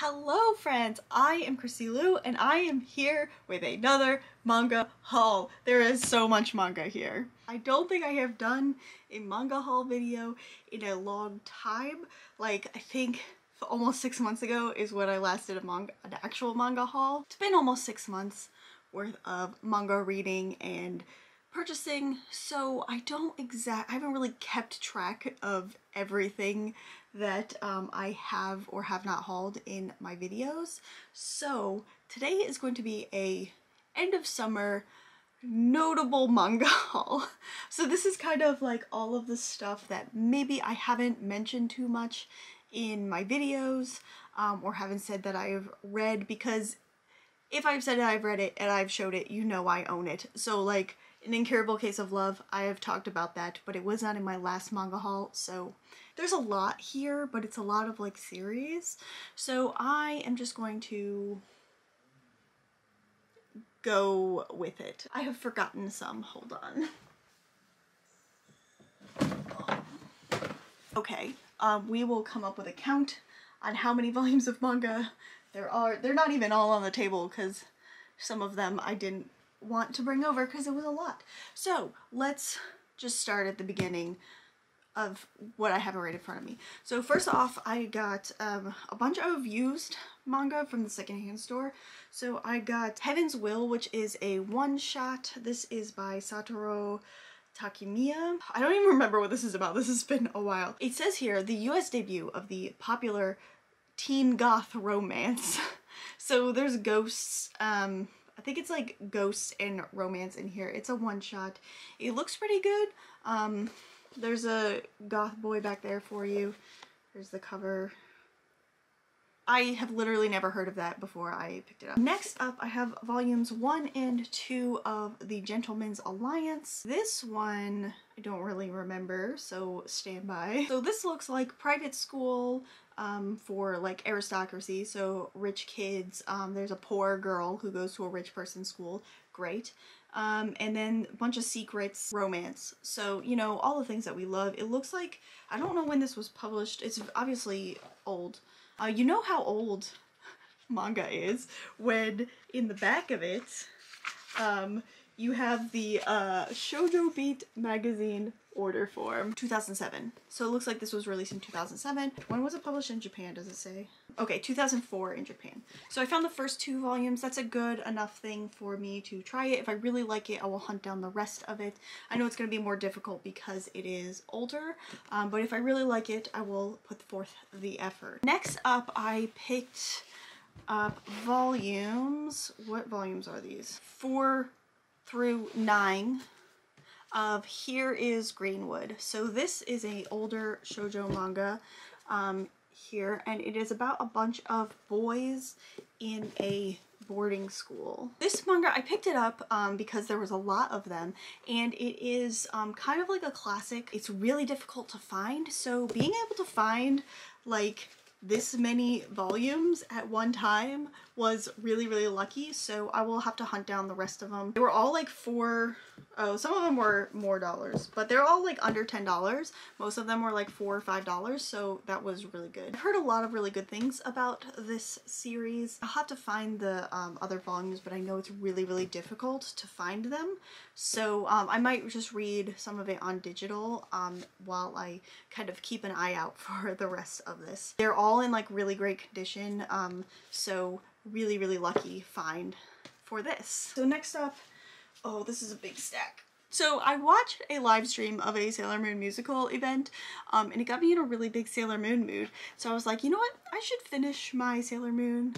Hello friends, I am Chrissy Lou and I am here with another manga haul. There is so much manga here. I don't think I have done a manga haul video in a long time. Like, I think almost 6 months ago is when I last did an actual manga haul. It's been almost 6 months worth of manga reading and purchasing, so I haven't really kept track of everything that I have or have not hauled in my videos. So today is going to be a end of summer notable manga haul. So this is kind of like all of the stuff that maybe I haven't mentioned too much in my videos or haven't said that I've read, because if I've said that I've read it and I've showed it, you know I own it. So like An Incurable Case of Love, I have talked about that, but it was not in my last manga haul, so there's a lot here, but it's a lot of like series. So I am just going to go with it. I have forgotten some, hold on. Okay, we will come up with a count on how many volumes of manga there are. They're not even all on the table because some of them I didn't want to bring over because it was a lot. So let's just start at the beginning of what I have right in front of me. So first off, I got a bunch of used manga from the secondhand store. So I got Heaven's Will, which is a one-shot. This is by Satoru Takemiya. I don't even remember what this is about. This has been a while. It says here, the US debut of the popular teen goth romance. So there's ghosts, I think it's like ghosts and romance in here. It's a one-shot. It looks pretty good. There's a goth boy back there for you. There's the cover. I have literally never heard of that before I picked it up. Next up, I have volumes 1 and 2 of The Gentleman's Alliance. This one I don't really remember, so stand by. So this looks like private school for like aristocracy, so rich kids. There's a poor girl who goes to a rich person's school. Great. And then a bunch of secrets, romance. So, you know, all the things that we love. It looks like, I don't know when this was published. It's obviously old. You know how old manga is when in the back of it, you have the Shojo Beat magazine order form, 2007. So it looks like this was released in 2007. When was it published in Japan, does it say? Okay, 2004 in Japan. So I found the first 2 volumes. That's a good enough thing for me to try it. If I really like it, I will hunt down the rest of it. I know it's going to be more difficult because it is older, but if I really like it, I will put forth the effort. Next up, I picked up volumes. What volumes are these? 4 through 9 of Here is Greenwood. So this is a older shoujo manga here, and it is about a bunch of boys in a boarding school. This manga, I picked it up because there was a lot of them, and it is kind of like a classic. It's really difficult to find, so being able to find like this many volumes at one time was really, really lucky, so I will have to hunt down the rest of them. They were all like some of them were more dollars, but they're all like under $10. Most of them were like $4 or $5, so that was really good. I've heard a lot of really good things about this series. I'll have to find the other volumes, but I know it's really, really difficult to find them, so I might just read some of it on digital while I kind of keep an eye out for the rest of this. They're all in like really great condition, so really, really lucky find for this. So next up, oh, this is a big stack. So I watched a live stream of a Sailor Moon musical event, and it got me in a really big Sailor Moon mood. So I was like, you know what? I should finish my Sailor Moon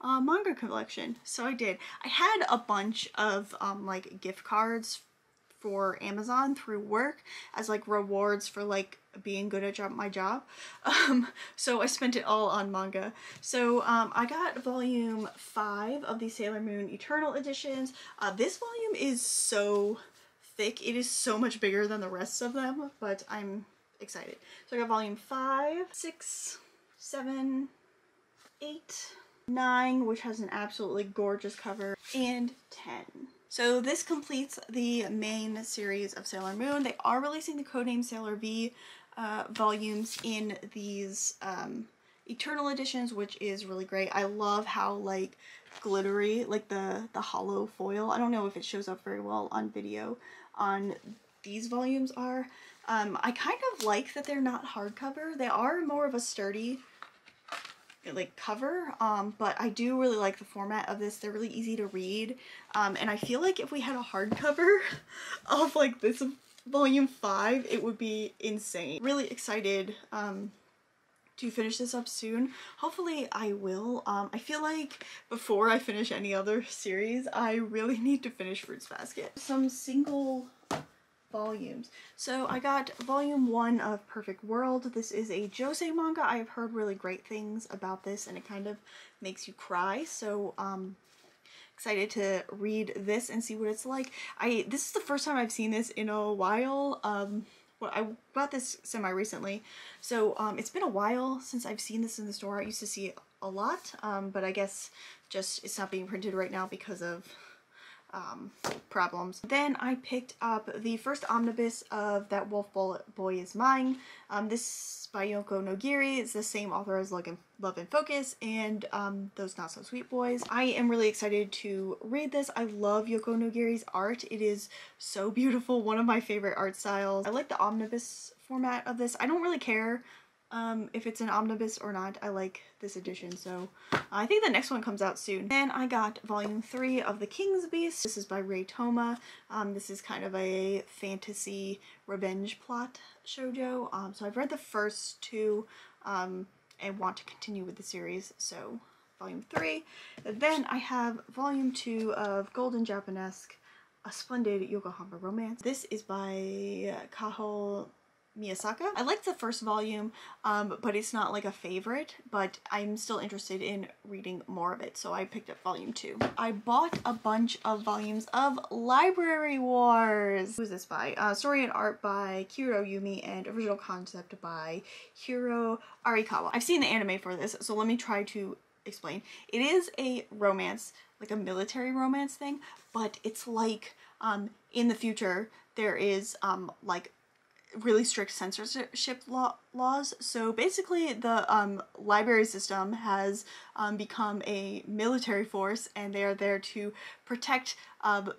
manga collection. So I did. I had a bunch of like gift cards for Amazon through work as like rewards for like being good at my job. So I spent it all on manga. So I got volume 5 of the Sailor Moon Eternal editions. This volume is so thick. It is so much bigger than the rest of them, but I'm excited. So I got volume 5, 6, 7, 8, 9, which has an absolutely gorgeous cover, and 10. So this completes the main series of Sailor Moon. They are releasing the codename Sailor V volumes in these Eternal editions, which is really great. I love how like glittery, like the hollow foil, I don't know if it shows up very well on video, on these volumes are. I kind of like that they're not hardcover. They are more of a sturdy like cover, but I do really like the format of this. They're really easy to read, and I feel like if we had a hardcover of like this volume 5, it would be insane. Really excited to finish this up soon. Hopefully I will. I feel like before I finish any other series, I really need to finish Fruits Basket. Some single volumes. So I got volume 1 of Perfect World. This is a josei manga. I have heard really great things about this and it kind of makes you cry. So excited to read this and see what it's like. This is the first time I've seen this in a while. Well, I got this semi-recently, so it's been a while since I've seen this in the store. I used to see it a lot, but I guess just it's not being printed right now because of problems. Then I picked up the first omnibus of That Wolf Boy Is Mine. This by Yoko Nogiri. It's the same author as Love and Focus and Those Not So Sweet Boys. I am really excited to read this. I love Yoko Nogiri's art. It is so beautiful. One of my favorite art styles. I like the omnibus format of this. I don't really care if it's an omnibus or not. I like this edition, so I think the next one comes out soon. Then I got volume 3 of The King's Beast. This is by Ray Toma. This is kind of a fantasy revenge plot shoujo. So I've read the first 2 and want to continue with the series, so volume 3. And then I have volume 2 of Golden Japanesque, A Splendid Yokohama Romance. This is by Kaho Miyasaka. I liked the first volume, but it's not like a favorite, but I'm still interested in reading more of it, so I picked up volume 2. I bought a bunch of volumes of Library Wars. Who is this by? Story and art by Kiro Yumi and original concept by Hiro Arikawa. I've seen the anime for this, so let me try to explain. It is a romance, like a military romance thing, but it's like in the future there is like really strict censorship laws. So basically the library system has become a military force, and they are there to protect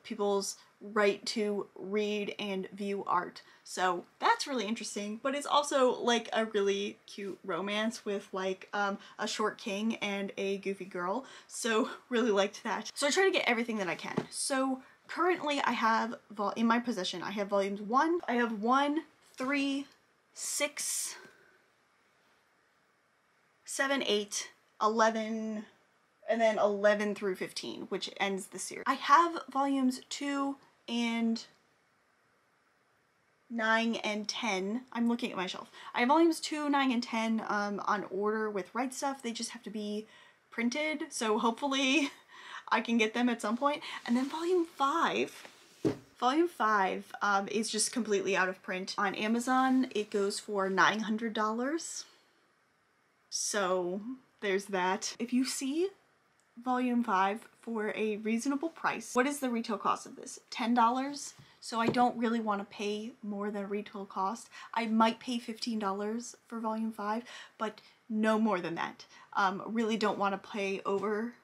people's right to read and view art. So that's really interesting, but it's also like a really cute romance with like a short king and a goofy girl. So really liked that. So I try to get everything that I can. So currently I have in my possession, I have volumes 1. I have 1, 3, 6, 7, 8, 11, and then 11 through 15, which ends the series. I have volumes 2 and 9 and 10. I'm looking at my shelf. I have volumes 2, 9, and 10 on order with Right Stuff. They just have to be printed, so hopefully I can get them at some point. And then volume 5. Volume 5 is just completely out of print. On Amazon, it goes for $900. So there's that. If you see volume 5 for a reasonable price, what is the retail cost of this? $10? So I don't really want to pay more than retail cost. I might pay $15 for volume 5, but no more than that. Really don't want to pay over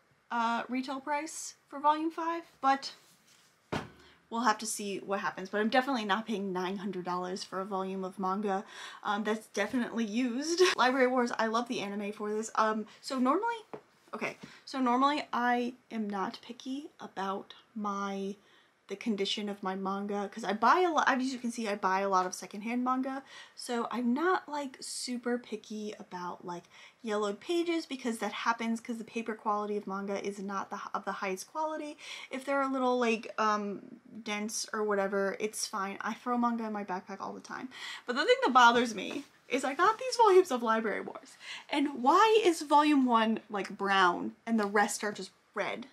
retail price for volume 5, but we'll have to see what happens. But I'm definitely not paying $900 for a volume of manga that's definitely used. Library Wars, I love the anime for this. So normally I am not picky about the condition of my manga, because I buy a lot, as you can see, I buy a lot of secondhand manga, so I'm not like super picky about like yellowed pages, because that happens because the paper quality of manga is not of the highest quality. If they're a little like dense or whatever, it's fine. I throw manga in my backpack all the time. But the thing that bothers me is I got these volumes of Library Wars, and why is volume 1 like brown and the rest are just red?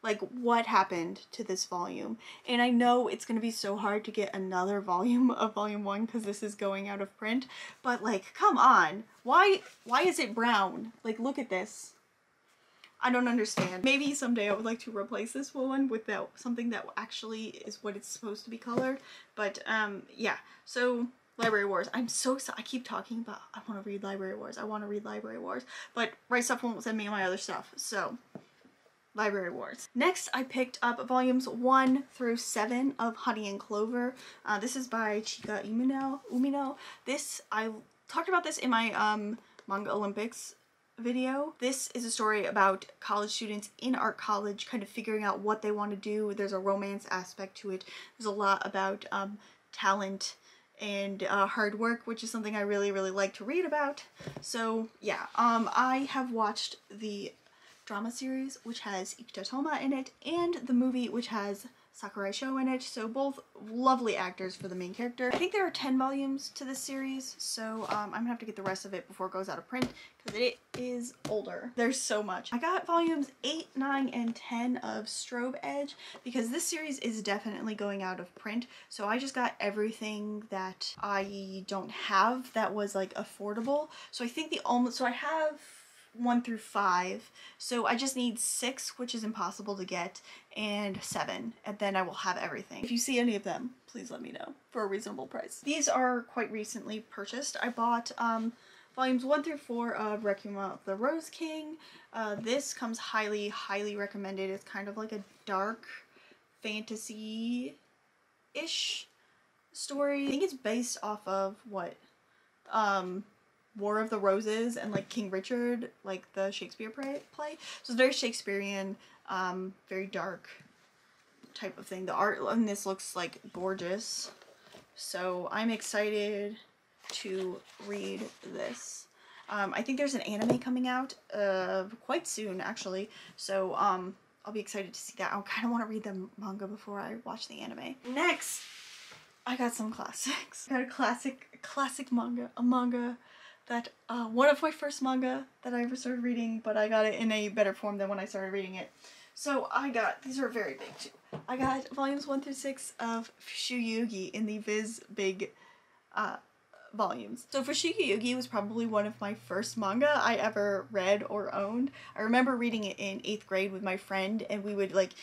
Like, what happened to this volume? And I know it's gonna be so hard to get another volume of volume 1 because this is going out of print, but like, come on. Why is it brown? Like, look at this. I don't understand. Maybe someday I would like to replace this one with something that actually is what it's supposed to be colored. But yeah, so Library Wars. I'm so excited. I keep talking about I want to read Library Wars. I want to read Library Wars. But Right Stuff won't send me my other stuff. So, Library Wars. Next, I picked up volumes 1 through 7 of Honey and Clover. This is by Chika Umino. This, I talked about this in my Manga Olympics video. This is a story about college students in art college kind of figuring out what they want to do. There's a romance aspect to it. There's a lot about talent and hard work, which is something I really like to read about. So yeah, I have watched the drama series, which has Ikuta Toma in it, and the movie, which has Sakurai Sho in it, so both lovely actors for the main character. I think there are 10 volumes to this series, so I'm gonna have to get the rest of it before it goes out of print, because it is older. There's so much. I got volumes 8, 9, and 10 of Strobe Edge, because this series is definitely going out of print, so I just got everything that I don't have that was like affordable. So I think so I have 1 through 5, so I just need 6, which is impossible to get, and 7, and then I will have everything. If you see any of them, please let me know for a reasonable price. These are quite recently purchased. I bought volumes 1 through 4 of Requiem of the Rose King. This comes highly recommended. It's kind of like a dark fantasy-ish story. I think it's based off of what War of the Roses and like King Richard, like the Shakespeare play. So it's very Shakespearean, very dark type of thing. The art in this looks like gorgeous. So I'm excited to read this. I think there's an anime coming out quite soon actually. So I'll be excited to see that. I kind of want to read the manga before I watch the anime. Next, I got some classics. I got a classic manga, a manga that one of my first manga that I ever started reading, but I got it in a better form than when I started reading it. So I got, these are very big too. I got volumes 1 through 6 of Fushigi Yugi in the Viz Big volumes. So Fushigi Yugi was probably one of my first manga I ever read or owned. I remember reading it in 8th grade with my friend, and we would like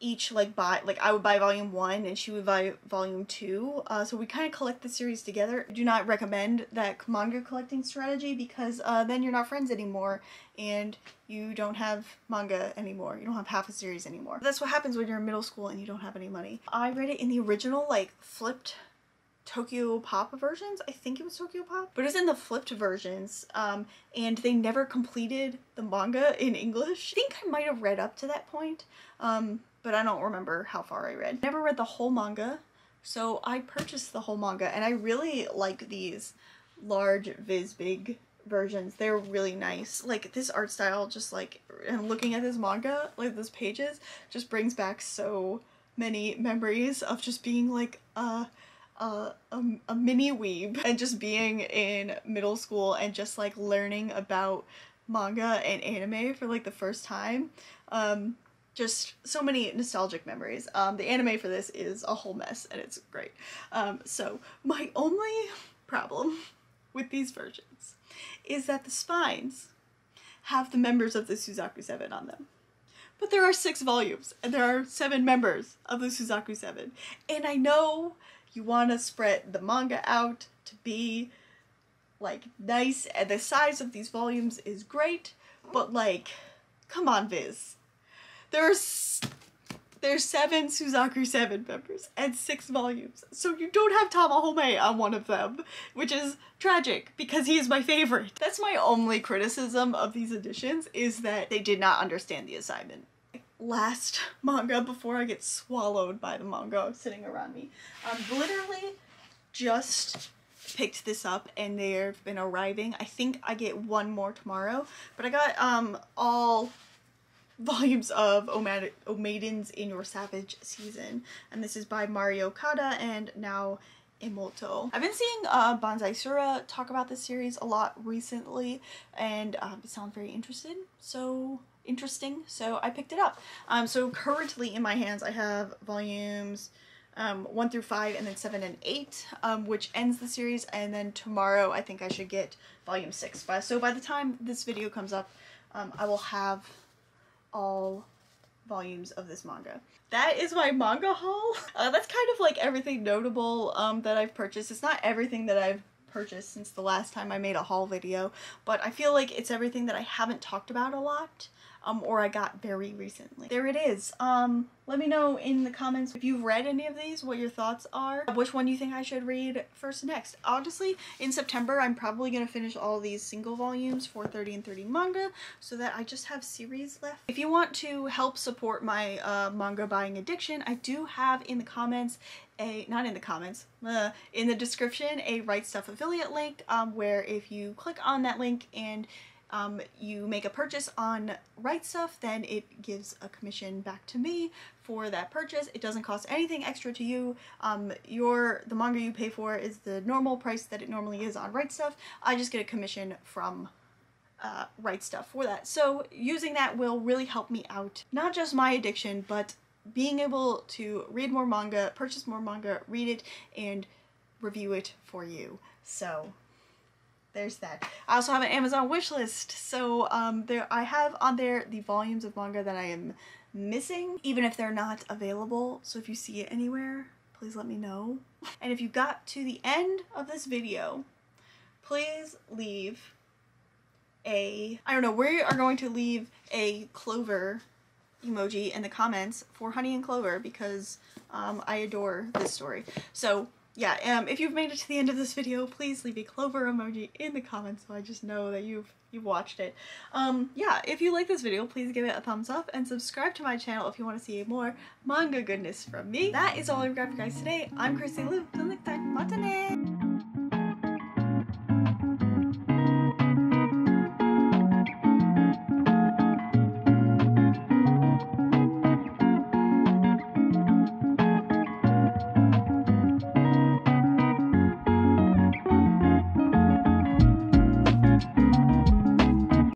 each like buy, like I would buy volume 1 and she would buy volume 2. So we kind of collect the series together. I do not recommend that manga collecting strategy because then you're not friends anymore and you don't have manga anymore. You don't have half a series anymore. That's what happens when you're in middle school and you don't have any money. I read it in the original like flipped Tokyo Pop versions. I think it was Tokyo Pop, but it was in the flipped versions, and they never completed the manga in English. I think I might have read up to that point, but I don't remember how far I read. Never read the whole manga, so I purchased the whole manga, and I really like these large Viz Big versions. They're really nice. Like this art style, just like, and looking at this manga, like those pages, just brings back so many memories of just being like a mini weeb and just being in middle school and just like learning about manga and anime for like the first time. Just so many nostalgic memories. The anime for this is a whole mess and it's great. So my only problem with these versions is that the spines have the members of the Suzaku 7 on them. But there are 6 volumes and there are 7 members of the Suzaku 7. And I know you want to spread the manga out to be like nice and the size of these volumes is great, but like, come on Viz. There's 7 Suzaku 7 members and 6 volumes, so you don't have Tamahome on one of them, which is tragic because he is my favorite. That's my only criticism of these editions, is that they did not understand the assignment. Last manga before I get swallowed by the manga sitting around me. Literally just picked this up and they've been arriving. I think I get one more tomorrow, but I got all volumes of O Maidens in Your Savage Season, and this is by Mario Okada and now Emoto. I've been seeing Banzai Sura talk about this series a lot recently, and it sounds very interesting, so I picked it up. So currently in my hands I have volumes 1 through 5 and then 7 and 8, which ends the series, and then tomorrow I think I should get volume 6. So by the time this video comes up, I will have all volumes of this manga. That is my manga haul. That's kind of like everything notable that I've purchased. It's not everything that I've purchased since the last time I made a haul video, but I feel like it's everything that I haven't talked about a lot, or I got very recently. There it is. Let me know in the comments if you've read any of these, what your thoughts are, which one you think I should read first next. Honestly, in September, I'm probably gonna finish all these single volumes for 30 and 30 manga, so that I just have series left. If you want to help support my manga buying addiction, I do have in the comments not in the comments, in the description, a Right Stuff affiliate link, where if you click on that link and you make a purchase on Right Stuff, then it gives a commission back to me for that purchase. It doesn't cost anything extra to you. The manga you pay for is the normal price that it normally is on Right Stuff. I just get a commission from Right Stuff for that. So using that will really help me out. Not just my addiction, but being able to read more manga, purchase more manga, read it, and review it for you. So there's that. I also have an Amazon wishlist, so I have on there the volumes of manga that I am missing, even if they're not available. So if you see it anywhere, please let me know. And if you got to the end of this video, please leave we are going to leave a clover emoji in the comments for Honey and Clover, because I adore this story. So yeah, if you've made it to the end of this video, please leave a clover emoji in the comments so I just know that you've watched it. Yeah, if you like this video, please give it a thumbs up and subscribe to my channel if you want to see more manga goodness from me. That is all I've got for you guys today. I'm Christy Lou. Till next time, matane!